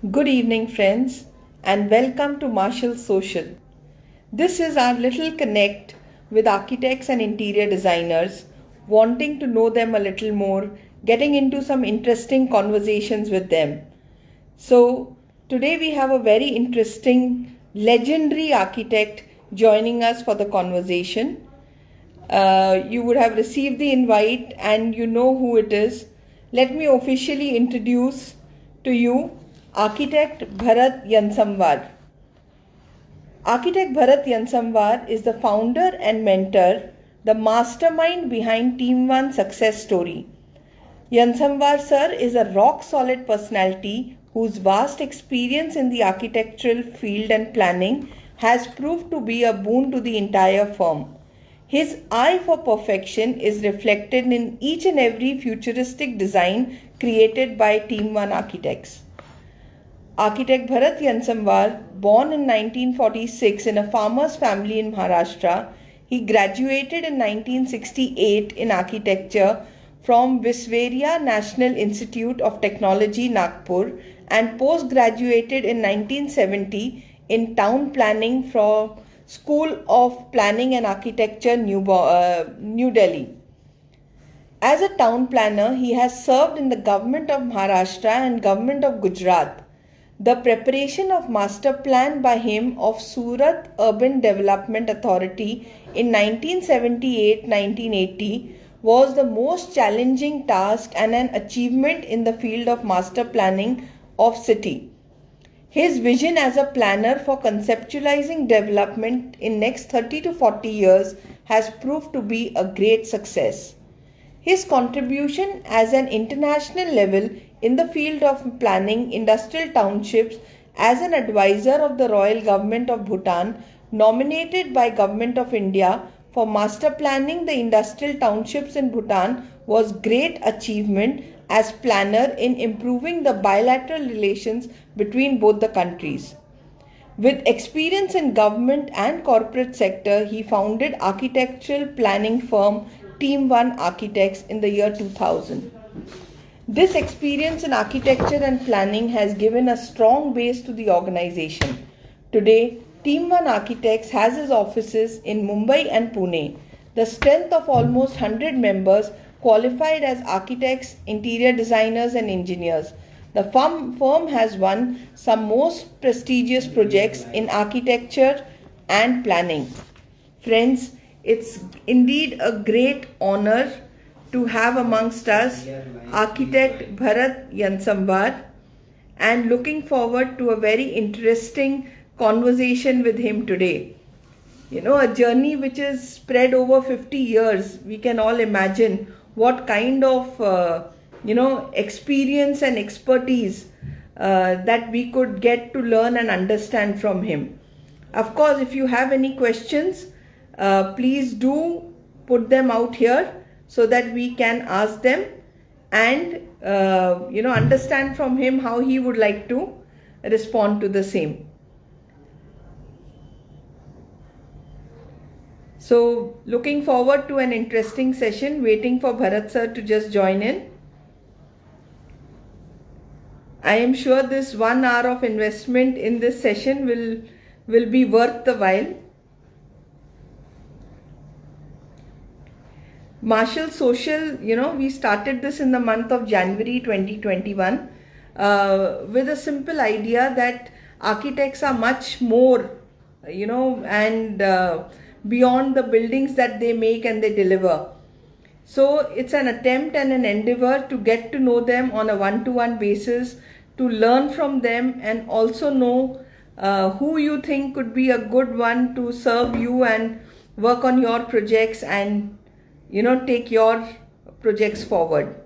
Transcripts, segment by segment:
Good evening, friends, and welcome to Marshall Social. This is our little connect with architects and interior designers, wanting to know them a little more, getting into some interesting conversations with them. So, today we have a very interesting, legendary architect joining us for the conversation. You would have received the invite and you know who it is. Let me officially introduce to you Architect Bharat Yansamwar. Architect Bharat Yansamwar is the founder and mentor, the mastermind behind Team One success story. Yansamwar sir is a rock solid personality whose vast experience in the architectural field and planning has proved to be a boon to the entire firm. His eye for perfection is reflected in each and every futuristic design created by Team One Architects. Architect Bharat Yansamwar, born in 1946 in a farmer's family in Maharashtra, he graduated in 1968 in architecture from Visveria National Institute of Technology, Nagpur, and post-graduated in 1970 in town planning from School of Planning and Architecture, New Delhi. As a town planner, he has served in the government of Maharashtra and government of Gujarat. The preparation of master plan by him of Surat Urban Development Authority in 1978-1980 was the most challenging task and an achievement in the field of master planning of city. His vision as a planner for conceptualizing development in next 30 to 40 years has proved to be a great success. His contribution as an international level in the field of planning industrial townships as an advisor of the Royal Government of Bhutan, nominated by Government of India for master planning the industrial townships in Bhutan, was great achievement as planner in improving the bilateral relations between both the countries. With experience in government and corporate sector, he founded architectural planning firm Team One Architects in the year 2000. This experience in architecture and planning has given a strong base to the organization. Today, Team One Architects has its offices in Mumbai and Pune. The strength of almost 100 members qualified as architects, interior designers and engineers. The firm has won some most prestigious projects in architecture and planning. Friends, it's indeed a great honor to have amongst us Architect Bharat Yansamwar, and looking forward to a very interesting conversation with him today. You know, a journey which is spread over 50 years. We can all imagine what kind of experience and expertise that we could get to learn and understand from him. Of course, if you have any questions, please do put them out here so that we can ask them and understand from him how he would like to respond to the same. So, looking forward to an interesting session, waiting for Bharat sir to just join in. I am sure this 1 hour of investment in this session will be worth the while. Marshall Social, we started this in the month of January 2021 with a simple idea that architects are much more, and beyond the buildings that they make and they deliver. So it's an attempt and an endeavor to get to know them on a one-to-one basis, to learn from them and also know who you think could be a good one to serve you and work on your projects and take your projects forward.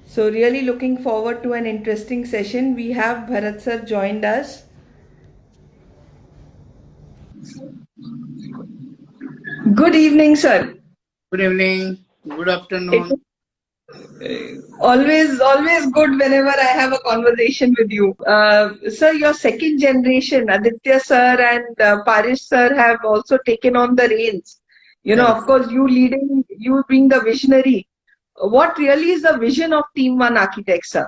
So really looking forward to an interesting session. We have Bharat sir joined us. Good evening, sir. Good evening. Good afternoon. Always good whenever I have a conversation with you. Sir, your second generation, Aditya sir and Parish sir have also taken on the reins. Of course, you being the visionary. What really is the vision of Team One Architects, sir?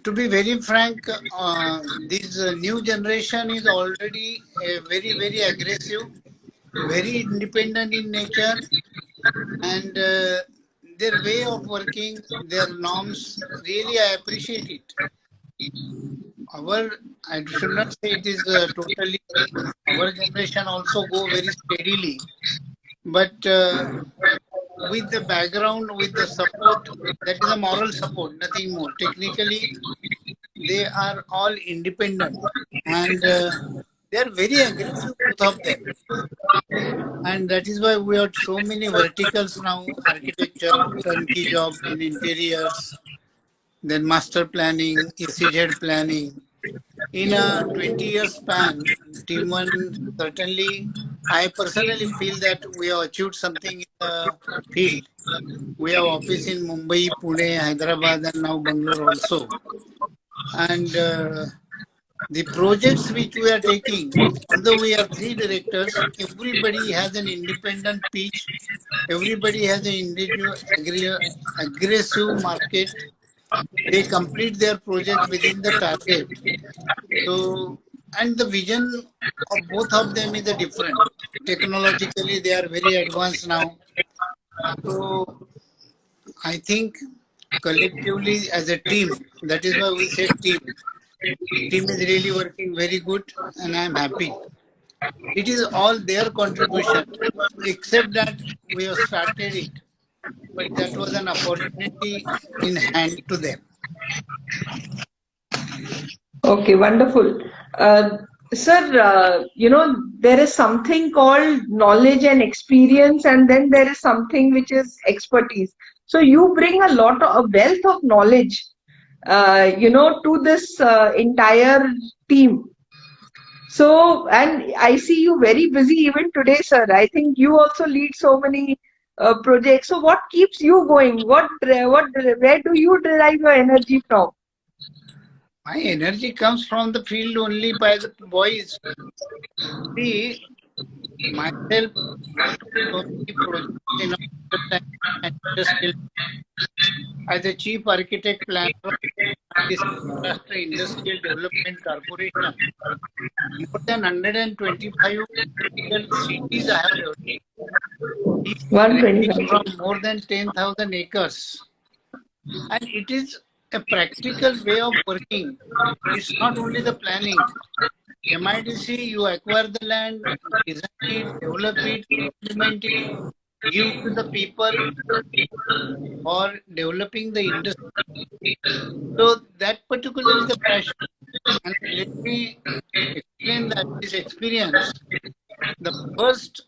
To be very frank, this new generation is already very, very aggressive, very independent in nature, and their way of working, their norms, really I appreciate it. Our, I should not say it is totally, our generation also go very steadily, but with the background, with the support, that is a moral support, nothing more. Technically, they are all independent and they are very aggressive, both of them. And that is why we have so many verticals now: architecture, turnkey job in interiors, then master planning, ECZ planning. In a 20-year span, Team One certainly, I personally feel that we have achieved something in the field. We have office in Mumbai, Pune, Hyderabad, and now Bangalore also. And the projects which we are taking, although we are three directors, everybody has an independent pitch. Everybody has an individual aggressive market. They complete their project within the target. So, and the vision of both of them is a different. Technologically, they are very advanced now. So, I think collectively as a team, that is why we say team. Team is really working very good, and I am happy. It is all their contribution, except that we have started it, but that was an opportunity in hand to them. Okay, wonderful. Sir, there is something called knowledge and experience, and then there is something which is expertise. So you bring a a wealth of knowledge, to this entire team. So, and I see you very busy even today, sir. I think you also lead so many projects. So, what keeps you going? Where do you derive your energy from? My energy comes from the field only by the boys. See, myself worked on so many projects in industrial as a chief architect planner of this Maharashtra Industrial Development Corporation. More than 125 industrial cities I have developed. Each ranging 125. from more than 10,000 acres. And it is a practical way of working. It's not only the planning. MIDC, you acquire the land, design it, develop it, implement it, give to the people for developing the industry. So that particularly is the passion. And let me explain that this experience, the first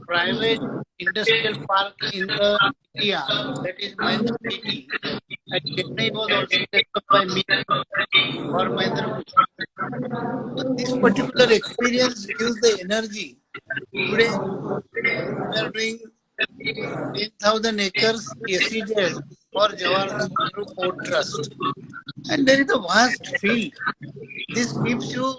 private industrial park in the India, that is Mahindra City, at Chennai was also developed by me for Mahindra. So this particular experience gives the energy. Today, we are doing 10,000 acres SEZ for Jawaharlal Nehru Port Trust. And there is a vast field. This keeps you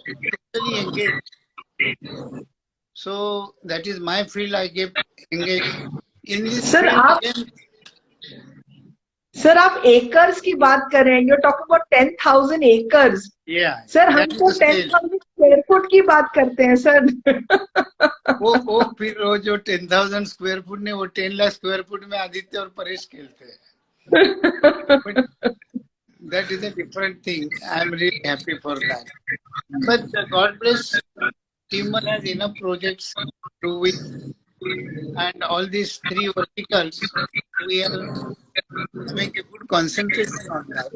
totally engaged. So that is my field. I get engaged in this Sir, field. आप Again, sir आप acres की बात कर रहे हैं. You're talking about 10,000 acres. yeah, sir हम that is तो the scale. 10,000 square foot की बात करते हैं सर. वो फिर वो जो 10,000 स्क्वायर फुट ने वो 10 लाख स्क्वायर फुट में आदित्य और परेश खेलते हैं. But that is a different thing. I am really happy for that. But God bless, Team One has enough projects to do with, and all these three verticals, we are having a good concentration on that.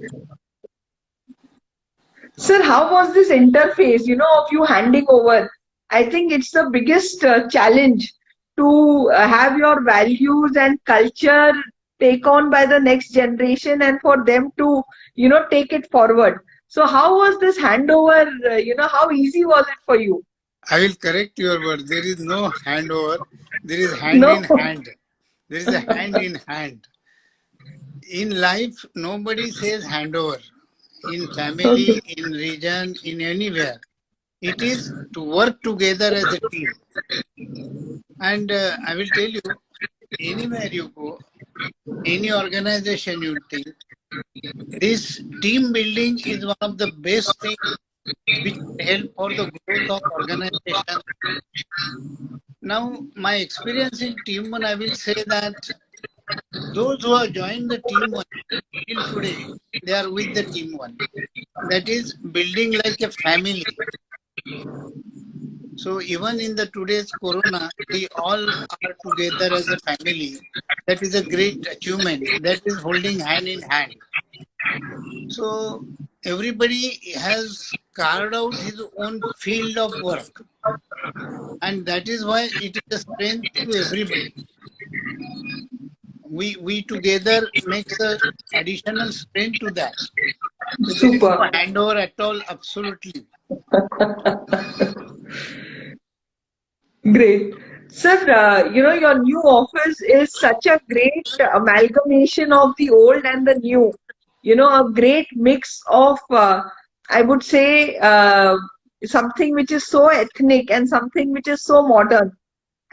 Sir, how was this interface, of you handing over? I think it's the biggest challenge to have your values and culture take on by the next generation and for them to, take it forward. So how was this handover? How easy was it for you? I will correct your word. There is no handover. There is hand No. in hand. There is a hand in hand. In life, nobody says handover. In family, in region, in anywhere. It is to work together as a team. And I will tell you, anywhere you go, any organization you think, this team building is one of the best things which help for the growth of organization. Now, my experience in Team One, I will say that those who have joined the Team One till today, they are with the Team One. That is building like a family. So even in the today's Corona, we all are together as a family. That is a great achievement. That is holding hand in hand. So everybody has carved out his own field of work. And that is why it is a strength to everybody. We together makes a additional strength to that. So there is no Super. handover at all, absolutely. Great. Sir, your new office is such a great amalgamation of the old and the new. A great mix of, I would say, something which is so ethnic and something which is so modern.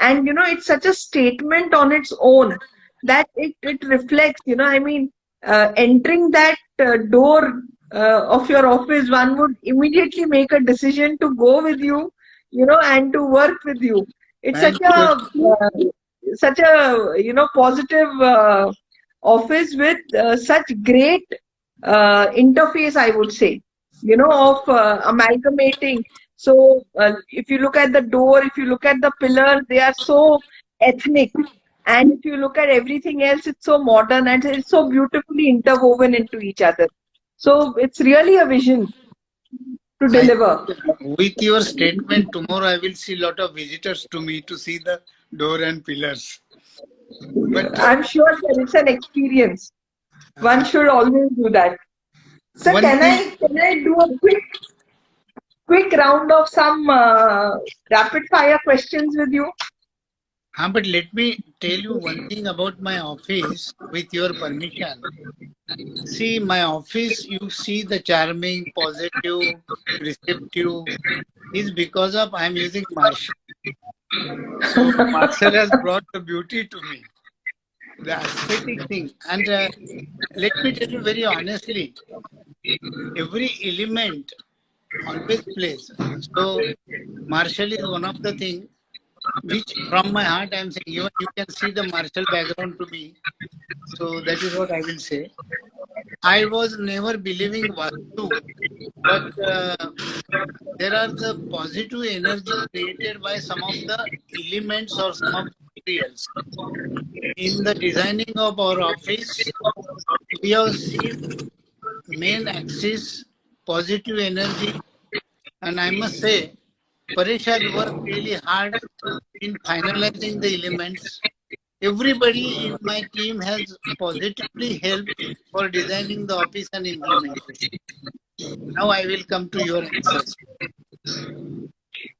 And, it's such a statement on its own that it reflects, entering that door of your office, one would immediately make a decision to go with you, and to work with you. It's Thank you. such a positive office with such great interface, I would say, of amalgamating. So if you look at the door, if you look at the pillars, they are so ethnic. And if you look at everything else, it's so modern and it's so beautifully interwoven into each other. So it's really a vision to I, deliver. with your statement, tomorrow I will see a lot of visitors to me to see the door and pillars. But I'm sure that it's an experience. One should always do that. So one can thing, I do a quick round of some rapid fire questions with you? but let me tell you one thing about my office with your permission. See, my office, you see the charming, positive, receptive is because of I'm using Marshall. So Marshall has brought the beauty to me, the aesthetic thing. And let me tell you very honestly, every element always plays. So Marshall is one of the things which from my heart I'm saying, even you can see the Marshall background to me. So that is what I will say. I was never believing Vastu, but there are the positive energy created by some of the elements or some of the materials. In the designing of our office, we have seen main axis, positive energy, and I must say, Paresh has worked really hard in finalizing the elements. Everybody in my team has positively helped for designing the office and implementation. Now I will come to your answers.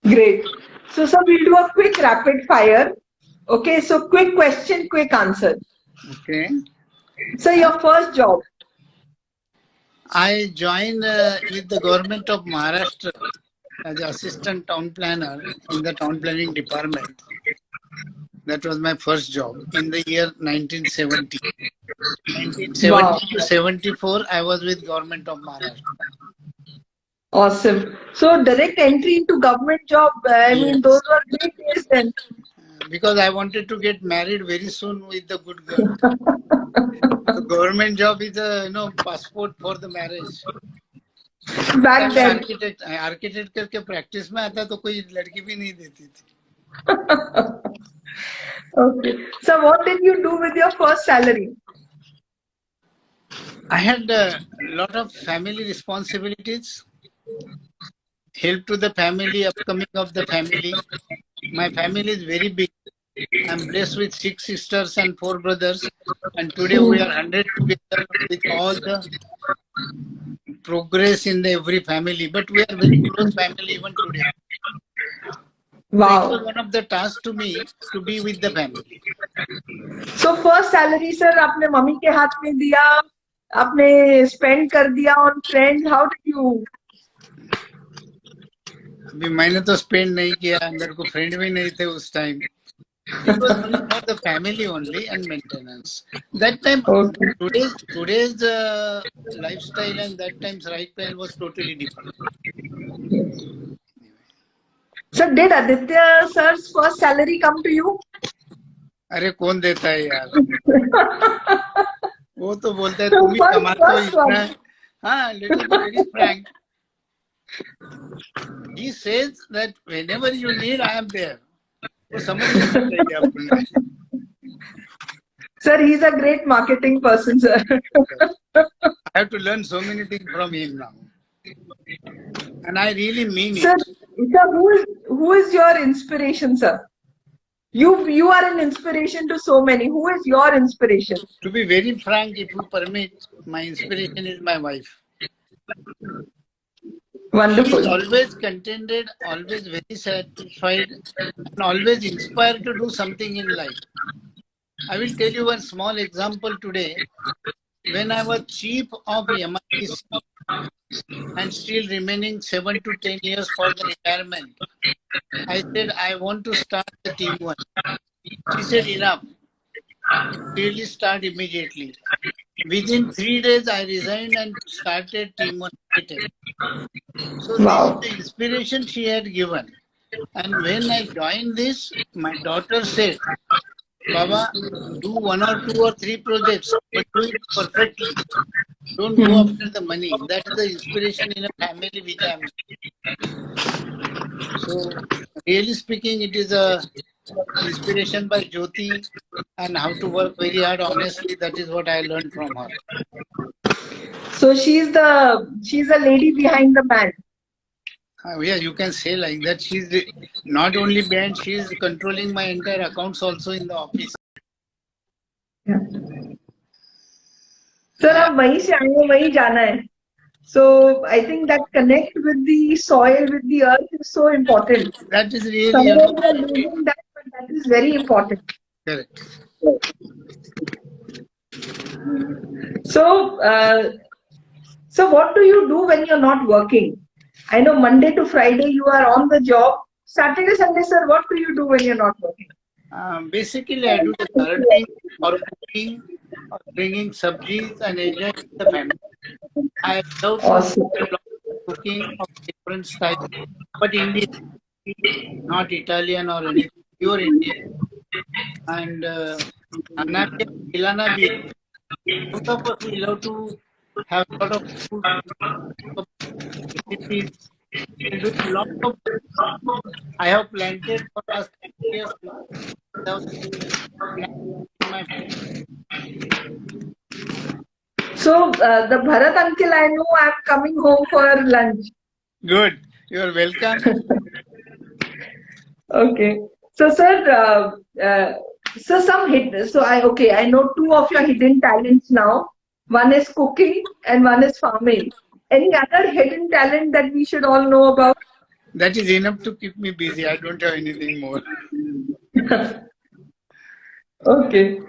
Great. So, sir, we'll do a quick rapid fire. Okay, so quick question, quick answer. Okay. So, your first job. I joined with the government of Maharashtra as assistant town planner in the town planning department. That was my first job in the year 1970. 1970 Wow. to 74, I was with government of Maharashtra. Awesome. So, direct entry into government job, I mean, Yes. those were great days then. Because I wanted to get married very soon with the good girl. The government job is a passport for the marriage. Back मैं then. Architect करके practice में आता तो कोई लड़की भी नहीं देती थी. Okay. So, what did you do with your first salary? I had a lot of family responsibilities. Help to the family, upcoming of the family. My family is very big. I'm blessed with 6 sisters and 4 brothers. And today we are 100 together with all the progress in the every family. But we are very close family even today. So it was Wow. one of the tasks to me to be with the family. So, first salary, sir, आपने mummy के हाथ में दिया, आपने spend कर दिया on friends. How did you? अभी मैंने तो स्पेंड नहीं किया, मेरे को फ्रेंड भी नहीं थे उस time. It was only for the family only and maintenance. That time, Okay. today's lifestyle and that time's lifestyle was totally different. So did Aditya sir's first salary come to you? अरे कौन देता है यार? वो तो बोलता है So तुम ही कमाते हो first इतना. one. हाँ, let us be very frank. He says that whenever you need, I am there. वो समझ लेना चाहिए अपने. Sir, he's a great marketing person, sir. I have to learn so many things from him now, and I really mean Sir, it. sir, who is your inspiration, sir? You are an inspiration to so many. Who is your inspiration? To be very frank, if you permit, my inspiration is my wife. She Wonderful. is always contented, always very satisfied, and always inspired to do something in life. I will tell you one small example today. When I was chief of MIDC and still remaining 7 to 10 years for the retirement, I said, I want to start the team one. She said, enough. Really start immediately. Within 3 days, I resigned and started team one. So Wow. this is the inspiration she had given. And when I joined this, my daughter said, Baba, do 1 or 2 or 3 projects, but do it perfectly. Don't go after the money. That is the inspiration in a family which I am. So, really speaking, it is a inspiration by Jyoti, and how to work very hard honestly. That is what I learned from her. So she's the lady behind the man. Yeah, you can say like that. She's not only banned, she is controlling my entire accounts also in the office. Yeah. Sir, अब वहीं से आए हैं, वहीं जाना है. So I think that connect with the soil, with the earth is so important. That is really, Somewhere we are losing that, but that is very important. correct. So, so what do you do when you're not working? I know Monday to Friday you are on the job. Saturday, Sunday, sir, what do you do when you're not working? Basically, I do the gardening or cooking or bringing subjis and enjoying the family. I love Awesome. cooking of different styles, but Indian, not Italian or anything, pure Indian. And खाना भी खिलाना भी है. Both of us, we love to have a lot of food, recipes. We do a lot of. I have planted for last 10 years now. My So, the Bharat uncle, I know I'm coming home for lunch. good. You are welcome. Okay. So, sir, so I know two of your hidden talents now. One is cooking and one is farming. Any other hidden talent that we should all know about? That is enough to keep me busy. I don't have anything more. Okay.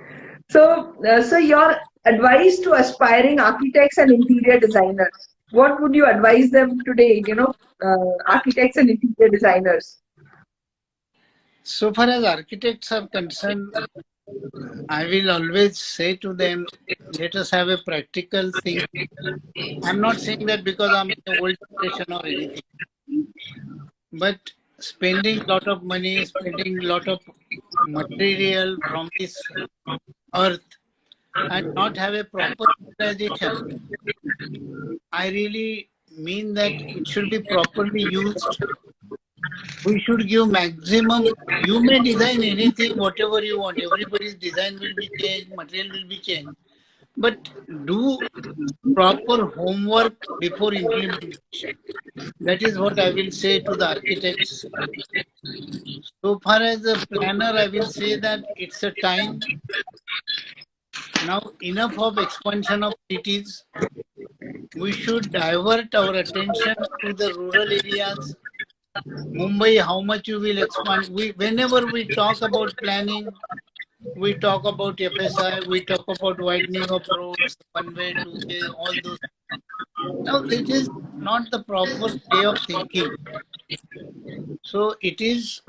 So, so your advice to aspiring architects and interior designers, what would you advise them today, architects and interior designers? So far as architects are concerned, I will always say to them, let us have a practical thing. I'm not saying that because I'm in the old generation or anything, but spending a lot of money, spending a lot of material from this earth and not have a proper utilization, I really mean that it should be properly used. We should give maximum. You may design anything, whatever you want. Everybody's design will be changed, material will be changed. But do proper homework before implementation. That is what I will say to the architects. So far as a planner, I will say that it's a time. Now enough of expansion of cities. We should divert our attention to the rural areas. Mumbai, how much you will expand? Whenever we talk about planning, we talk about FSI, we talk about widening of roads, one way, two way, all those. Now, this is not the proper way of thinking. So, it is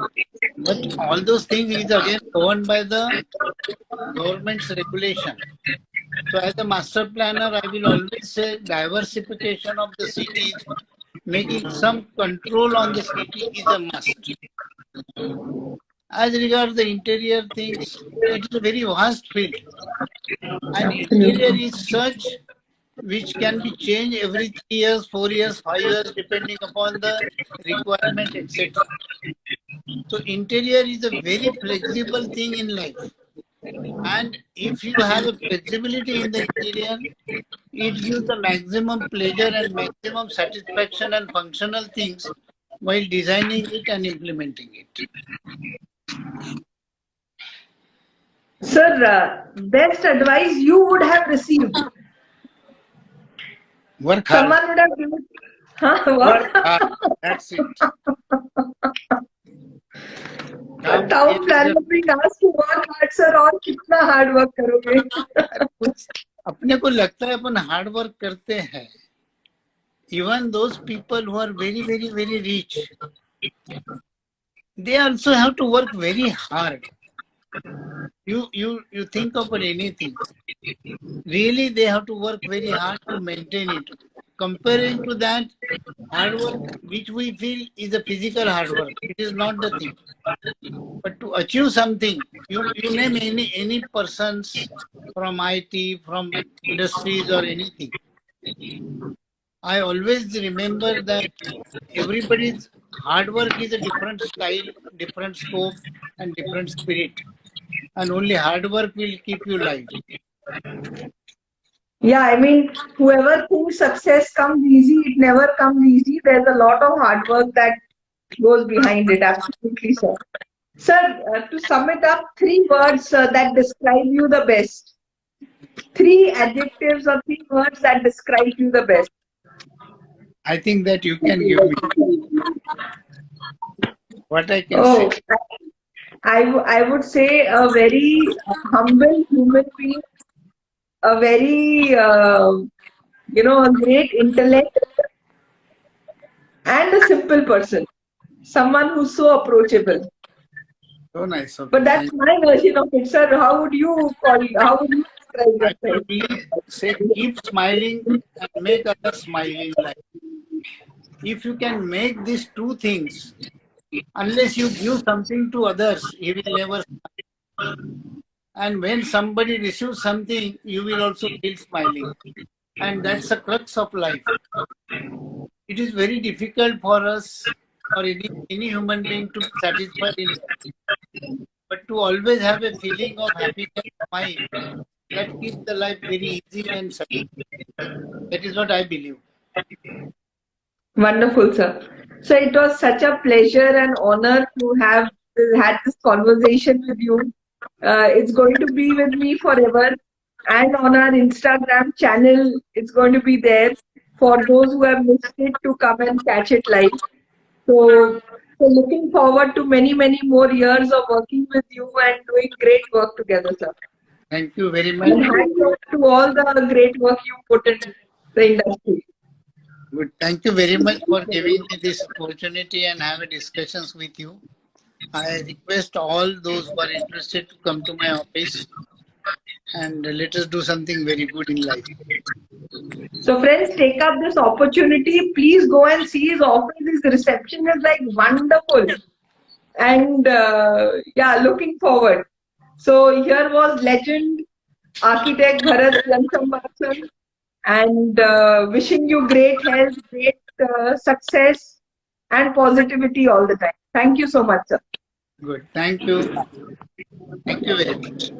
But all those things is again governed by the government's regulation. So as a master planner, I will always say diversification of the cities, making some control on the city is a must. As regards the interior things, it is a very vast field. And interior Absolutely. is such which can be changed every 3 years, 4 years, 5 years, depending upon the requirement, etc. So interior is a very flexible thing in life. And if you have a flexibility in the interior, it gives the maximum pleasure and maximum satisfaction and functional things while designing it and implementing it. Sir, best advice you would have received. Work hard. Someone would have given. Huh? Work What? hard. That's it. A town planner being asked to work hard, sir, और कितना hard work करोगे? कुछ अपने को लगता है अपन hard work करते हैं. Even those people who are very, very, very rich, they also have to work very hard. You think about anything. Really, they have to work very hard to maintain it. Comparing to that, hard work, which we feel is a physical hard work, it is not the thing. But to achieve something, you name any persons from IT, from industries or anything. I always remember that everybody's hard work is a different style, different scope, and different spirit. And only hard work will keep you alive. Yeah, I mean, whoever thinks success comes easy, it never comes easy. There's a lot of hard work that goes behind it. Absolutely, sir. Sir, to sum it up, 3 words that describe you the best. 3 adjectives or 3 words that describe you the best. I think that you can give me what I can Oh, say. I would say a very humble human being, a very, a great intellect, and a simple person. Someone who's so approachable. So nice. Okay, But that's my version of it, sir. How would you call it? How would you describe I yourself? would only say keep smiling and make others smile in life. If you can make these two things, unless you give something to others, he will never smile. And when somebody receives something, you will also feel smiling. And that's the crux of life. It is very difficult for us or any human being to be satisfied in life. But to always have a feeling of happiness in mind, that keeps the life very easy and simple. That is what I believe. Wonderful, sir. So it was such a pleasure and honor to have had this conversation with you. It's going to be with me forever. And on our Instagram channel, it's going to be there for those who have missed it to come and catch it live. So looking forward to many, many more years of working with you and doing great work together, sir. Thank you very much. And hats off to all the great work you put in the industry. Good. Thank you very much for giving me this opportunity and have a discussions with you. I request all those who are interested to come to my office and let us do something very good in life. So friends, take up this opportunity. Please go and see his office. His reception is like wonderful. And looking forward. So here was legend architect Bharat Lansambhasan, and wishing you great health, great success and positivity all the time. Thank you so much, sir. Good. Thank you. Thank you very much.